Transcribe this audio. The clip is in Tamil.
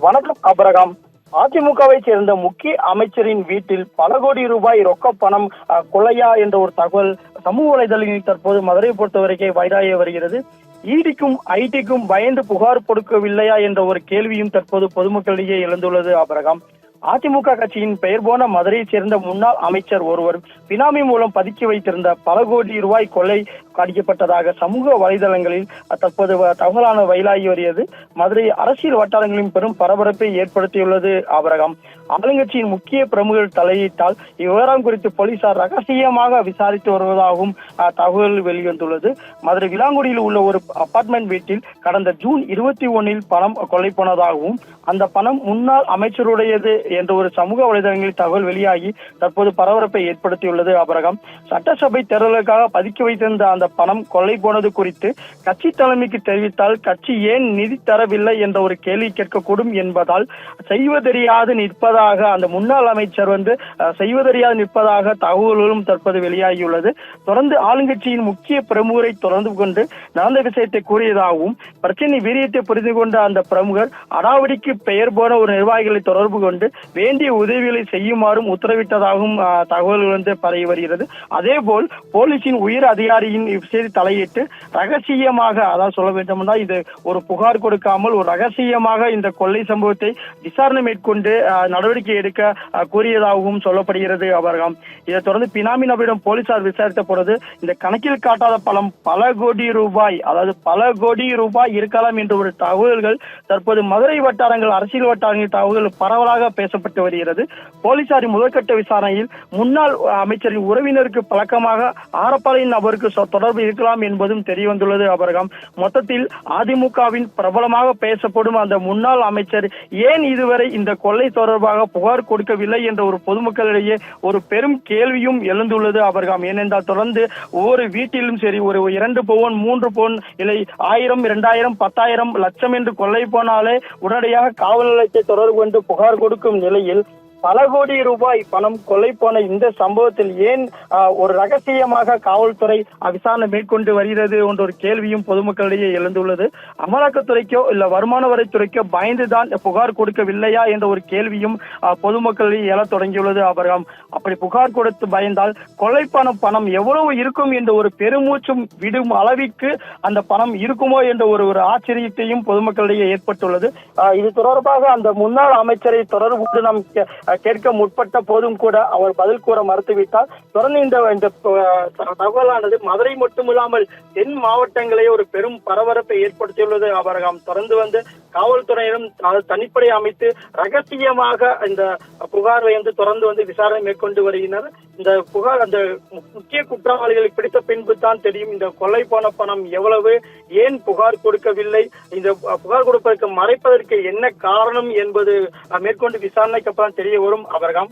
வணக்கம் அபரகாம். அதிமுகவை சேர்ந்த முக்கிய அமைச்சரின் வீட்டில் பல கோடி ரூபாய் ரொக்க பணம் கொள்ளையா என்ற ஒரு தகவல் சமூக வலைதளங்களில் தற்போது மதுரையை பொறுத்தவரைக்கும் வைராகி வருகிறது. ஈடிக்கும் ஐடிக்கும் பயந்து புகார் கொடுக்கவில்லையா என்ற ஒரு கேள்வியும் தற்போது பொதுமக்களிடையே எழுந்துள்ளது அபரகாம். அதிமுக கட்சியின் பெயர் போன மதுரையைச் சேர்ந்த முன்னாள் அமைச்சர் ஒருவர் பினாமி மூலம் பதுக்கி வைத்திருந்த பல கோடி ரூபாய் கொள்ளை அடிக்கப்பட்டதாக சமூக வலைதளங்களில் தற்போது தகவலான வயலாகி வருகிறது. மதுரை அரசியல் வட்டாரங்களின் பெரும் பரபரப்பை ஏற்படுத்தியுள்ளது அபரகாம். ஆளுங்கட்சியின் முக்கிய பிரமுகர்கள் தலையிட்டால் இவ்விவரம் குறித்து போலீசார் ரகசியமாக விசாரித்து வருவதாகவும் தகவல் வெளிவந்துள்ளது. மதுரை விலாங்குடியில் உள்ள ஒரு அபார்ட்மெண்ட் வீட்டில் கடந்த ஜூன் 21 பணம் கொள்ளை போனதாகவும் அந்த பணம் முன்னாள் அமைச்சருடையது என்ற ஒரு சமூக வலைதளங்களில் தகவல் வெளியாகி தற்போது பரபரப்பை ஏற்படுத்தியுள்ளது அபரகம். சட்டசபை தேர்தலுக்காக பதுக்கி வைத்திருந்த அந்த பணம் கொள்ளை போனது குறித்து கட்சி தலைமைக்கு தெரிவித்தால் கட்சி ஏன் நிதி தரவில்லை என்ற ஒரு கேள்வி கேட்கக்கூடும் என்பதால் செய்வதறியாது நிற்பதாக அந்த முன்னாள் அமைச்சர் செய்வதறியாது நிற்பதாக தகவல்களும் தற்போது வெளியாகியுள்ளது. தொடர்ந்து ஆளுங்கட்சியின் முக்கிய பிரமுகரை தொடர்ந்து கொண்டு நடந்த விஷயத்தை கூறியதாகவும் பிரச்சனை வீரியத்தை புரிந்து கொண்ட அந்த பிரமுகர் அடாவடிக்கு பெயர் போன ஒரு நிர்வாகிகளை தொடர்பு கொண்டு வேண்டிய உதவிகளை செய்யுமாறும் உத்தரவிட்டதாகவும் தகவல்கள் பரவி வருகிறது. அதே போல் போலீசின் உயர் அதிகாரியின் விஷயத்தை தலையிட்டு ரகசியமாக, அதாவது சொல்ல வேண்டும் என்றால் இது ஒரு புகார் கொடுக்காமல் ஒரு ரகசியமாக இந்த கொள்ளை சம்பவத்தை விசாரணை மேற்கொண்டு நடவடிக்கை எடுக்க கூறியதாகவும் சொல்லப்படுகிறது அவர்கள். இதைத் தொடர்ந்து பினாமி நபரிடம் போலீசார் விசாரித்த பொழுது இந்த கணக்கில் காட்டாத பணம் பல கோடி ரூபாய், அதாவது பல கோடி ரூபாய் இருக்கலாம் என்ற ஒரு தகவல்கள் தற்போது மதுரை வட்டாரங்கள் அரசியல் வட்டாரங்கள் தகவல்கள் பரவலாக பேசப்பட்டு வருகிறது. போலீசாரின் முதற்கட்ட விசாரணையில் முன்னாள் அமைச்சரின் உறவினருக்கு பழக்கமாக ஆரப்பாளையின் நபருக்கு தொடர்பு இருக்கலாம் என்பதும் தெரிய வந்துள்ளது அபரகம். மொத்தத்தில் அதிமுகவின் பிரபலமாக பேசப்படும் அந்த முன்னாள் அமைச்சர் ஏன் இதுவரை இந்த கொள்ளை தொடர்பாக புகார் கொடுக்கவில்லை என்ற ஒரு பொதுமக்களிடையே ஒரு பெரும் கேள்வியும் எழுந்துள்ளது அபரகம். ஏனென்றால் தொடர்ந்து ஒவ்வொரு வீட்டிலும் சரி ஒரு 2 பவுன் 3 பவுன் இல்லை 1000 2000 10,000 லட்சம் என்று கொள்ளை போனாலே உடனடியாக காவல் நிலையத்தை தொடர்பு கொண்டு புகார் கொடுக்கும் நிலையில் பல கோடி ரூபாய் பணம் கொள்ளை போன இந்த சம்பவத்தில் ஏன் ஒரு ரகசியமாக காவல்துறை விசாரணை மேற்கொண்டு வருகிறது என்ற ஒரு கேள்வியும் பொதுமக்களிடையே எழுந்துள்ளது. அமலாக்கத்துறைக்கோ இல்ல வருமான வரித்துறைக்கோ பயந்துதான் புகார் கொடுக்கவில்லையா என்ற ஒரு கேள்வியும் பொதுமக்களிடையே எழத் தொடங்கியுள்ளது அபரகம். அப்படி புகார் கொடுத்து பயந்தால் கொள்ளை பணம் எவ்வளவு இருக்கும் என்ற ஒரு பெருமூச்சும் விடும் அளவிற்கு அந்த பணம் இருக்குமோ என்ற ஒரு ஆச்சரியத்தையும் பொதுமக்களிடையே ஏற்பட்டுள்ளது. இது தொடர்பாக அந்த முன்னாள் அமைச்சரை தொடர்பு நாம் கேட்க முற்பட்ட போதும் கூட அவர் பதில் கூற மறுத்துவிட்டார். தொடர்ந்து இந்த தகவலானது மதுரை மட்டுமில்லாமல் தென் மாவட்டங்களே ஒரு பெரும் பரபரப்பை ஏற்படுத்தியுள்ளது அபரகம். தொடர்ந்து காவல்துறையிடம் தனிப்படை அமைத்து ரகசியமாக இந்த புகாரை தொடர்ந்து விசாரணை மேற்கொண்டு வருகின்றனர். இந்த புகார் அந்த முக்கிய குற்றவாளிகளை பிடித்த பின்பு தான் தெரியும் இந்த கொள்ளை போன பணம் எவ்வளவு, ஏன் புகார் கொடுக்கவில்லை, இந்த புகார் கொடுப்பதற்கு மறைப்பதற்கு என்ன காரணம் என்பது மேற்கொண்டு விசாரணைக்கு அப்புறம் தெரிய வரும் அபரகம்.